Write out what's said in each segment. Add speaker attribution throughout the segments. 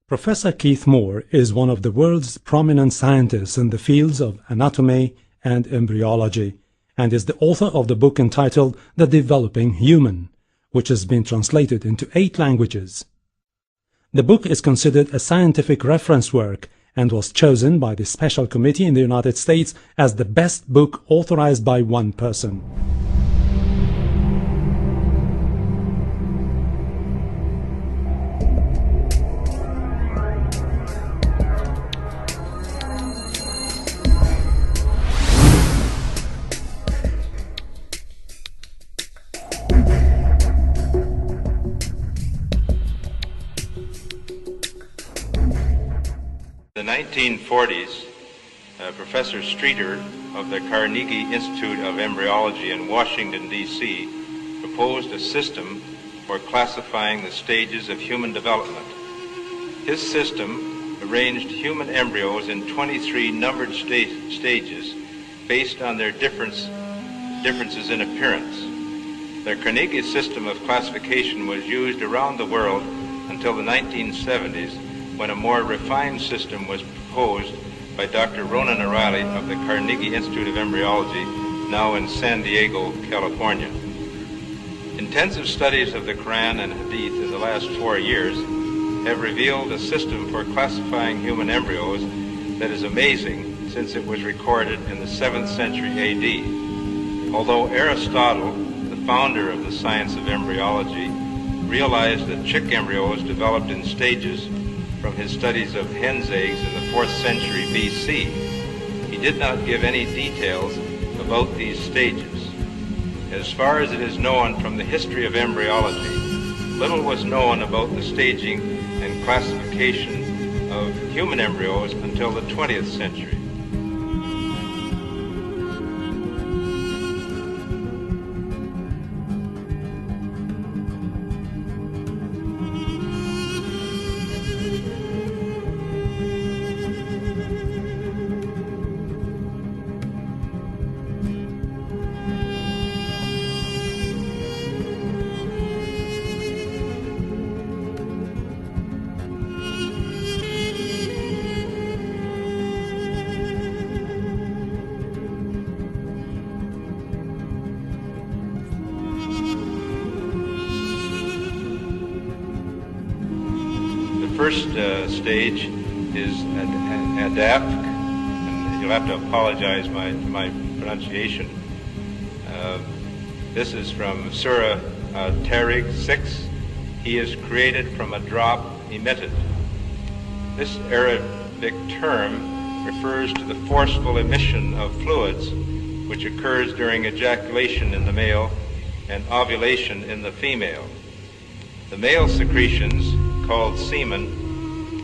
Speaker 1: Professor Keith Moore is one of the world's prominent scientists in the fields of anatomy and embryology, and is the author of the book entitled The Developing Human, which has been translated into 8 languages. The book is considered a scientific reference work and was chosen by the Special Committee in the United States as the best book authorized by one person.
Speaker 2: In the 1940s, Professor Streeter of the Carnegie Institute of Embryology in Washington, D.C., proposed a system for classifying the stages of human development. His system arranged human embryos in 23 numbered stages based on their differences in appearance. The Carnegie system of classification was used around the world until the 1970s, when a more refined system was proposed by Dr. Ronan O'Reilly of the Carnegie Institute of Embryology, now in San Diego, California. Intensive studies of the Quran and Hadith in the last 4 years have revealed a system for classifying human embryos that is amazing, since it was recorded in the 7th century A.D. Although Aristotle, the founder of the science of embryology, realized that chick embryos developed in stages from his studies of hen's eggs in the 4th century B.C., he did not give any details about these stages. As far as it is known from the history of embryology, little was known about the staging and classification of human embryos until the 20th century. First stage is Adaph, and you'll have to apologize my pronunciation. This is from Surah Tariq 6. He is created from a drop emitted. This Arabic term refers to the forceful emission of fluids which occurs during ejaculation in the male and ovulation in the female. The male secretions, called semen,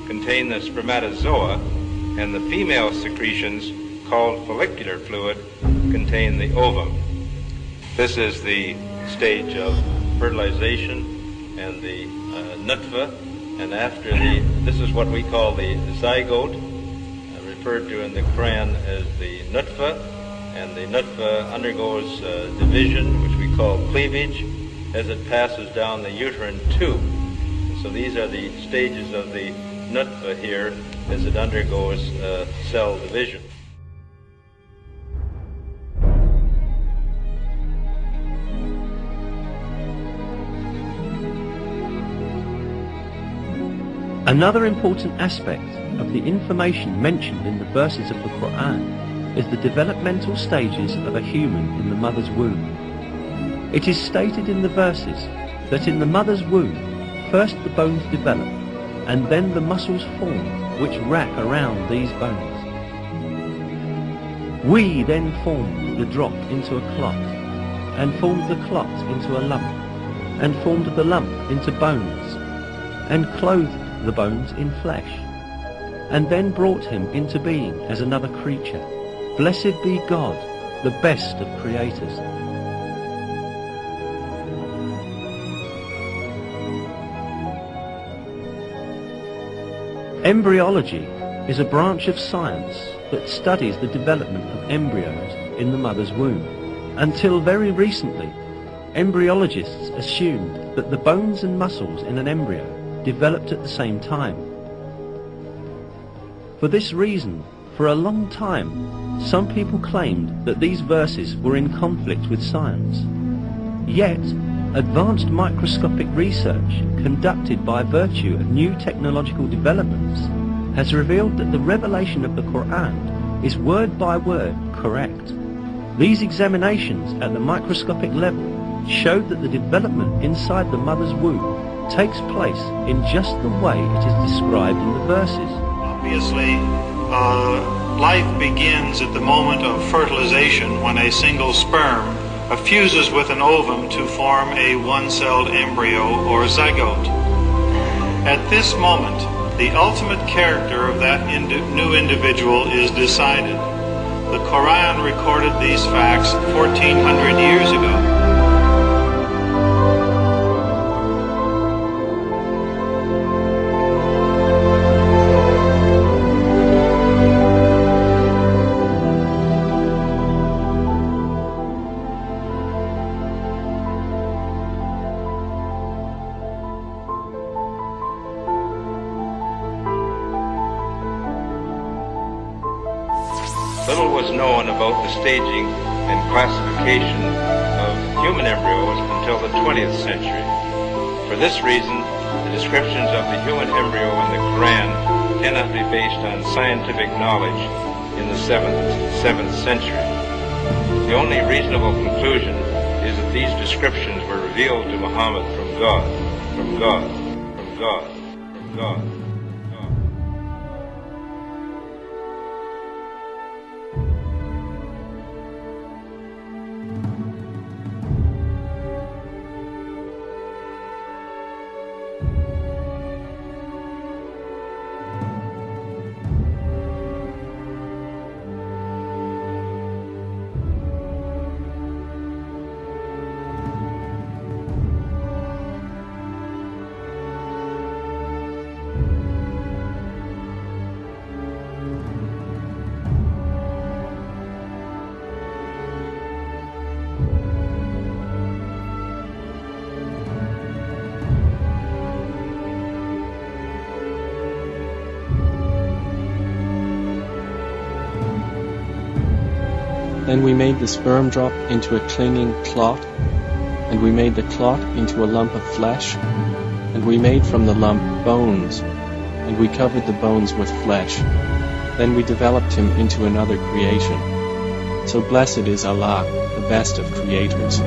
Speaker 2: contain the spermatozoa, and the female secretions, called follicular fluid, contain the ovum. This is the stage of fertilization and the nutfa, and after this is what we call the zygote, referred to in the Quran as the nutfa, and the nutfa undergoes division, which we call cleavage, as it passes down the uterine tube. So these are the stages of the nutfa here as it undergoes cell division.
Speaker 3: Another important aspect of the information mentioned in the verses of the Quran is the developmental stages of a human in the mother's womb. It is stated in the verses that in the mother's womb, first the bones develop, and then the muscles form which wrap around these bones. We then formed the drop into a clot, and formed the clot into a lump, and formed the lump into bones, and clothed the bones in flesh, and then brought him into being as another creature. Blessed be God, the best of creators. Embryology is a branch of science that studies the development of embryos in the mother's womb. Until very recently, embryologists assumed that the bones and muscles in an embryo developed at the same time. For this reason, for a long time, some people claimed that these verses were in conflict with science. Yet, advanced microscopic research conducted by virtue of new technological developments has revealed that the revelation of the Quran is word by word correct. These examinations at the microscopic level showed that the development inside the mother's womb takes place in just the way it is described in the verses.
Speaker 4: Obviously, life begins at the moment of fertilization when a single sperm fuses with an ovum to form a one-celled embryo or zygote. At this moment, the ultimate character of that new individual is decided. The Quran recorded these facts 1400 years ago.
Speaker 2: Little was known about the staging and classification of human embryos until the 20th century. For this reason, the descriptions of the human embryo in the Quran cannot be based on scientific knowledge in the 7th century. The only reasonable conclusion is that these descriptions were revealed to Muhammad from God, from God, from God, from God.
Speaker 5: Then we made the sperm drop into a clinging clot, and we made the clot into a lump of flesh, and we made from the lump bones, and we covered the bones with flesh. Then we developed him into another creation. So blessed is Allah, the best of creators.